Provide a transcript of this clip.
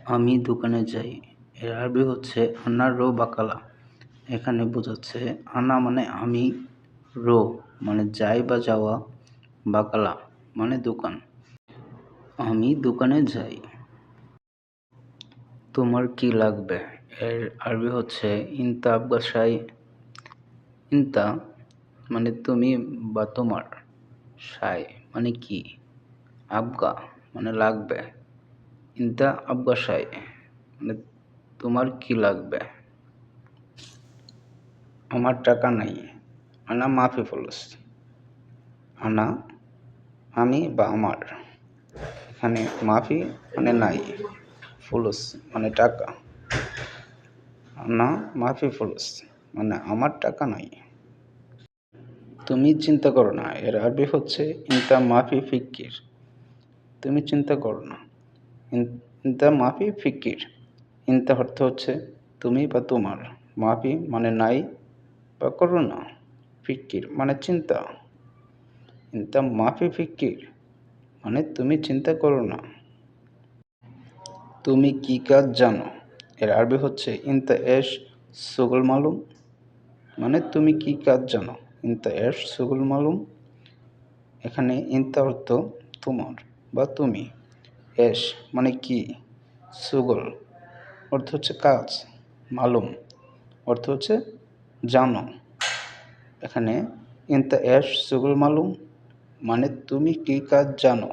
আমি দোকানে যাই। এর আরবি হচ্ছে আনা রো বাকালা। এখানে বোঝাচ্ছে আনা মানে আমি, রো মানে যাই বা যাওয়া, বাকালা মানে দোকান। আমি দোকানে যাই। তোমার কি লাগবে? এর আরবি হচ্ছে ইনতা আবগা শাই। ইনতা মানে তুমি বা তোমার, শাই মানে কি, আবগা মানে লাগবে, ইনতা আবগা শাই মানে তোমার কি লাগবে। আমার টাকা নাই। আনা মাফি ফুলুস। আনা আমি বা আমার। এখানে মাফি মানে নাই, ফুলুস মানে টাকা। আনা মাফি ফুলুস মানে আমার টাকা নাই। তুমি চিন্তা করো না। এর আরবি হচ্ছে ইনতা মাফি ফিক্কির। তুমি চিন্তা করো না। ইনতা মাফি ফিক্কির। ইনতা অর্থ হচ্ছে তুমি বা তোমার। মাফি মানে নাই বা করো না। ফিক্কির মানে চিন্তা। ইনতা মাফি ফিক্কির মানে তুমি চিন্তা করো না। তুমি কি কাজ জানো? এর আরবি হচ্ছে ইনতা এশ সুগুল মালুম মানে তুমি কি কাজ জানো। ইনতা এশ সুগুল মালুম। এখানে ইনতা অর্থ তোমার বা তুমি। এশ মানে কি, সুগল অর্থ হচ্ছে কাজ, মালুম অর্থ হচ্ছে জানো। এখানে ইনতা এশ সুগুল মালুম মানে তুমি কি কাজ জানো।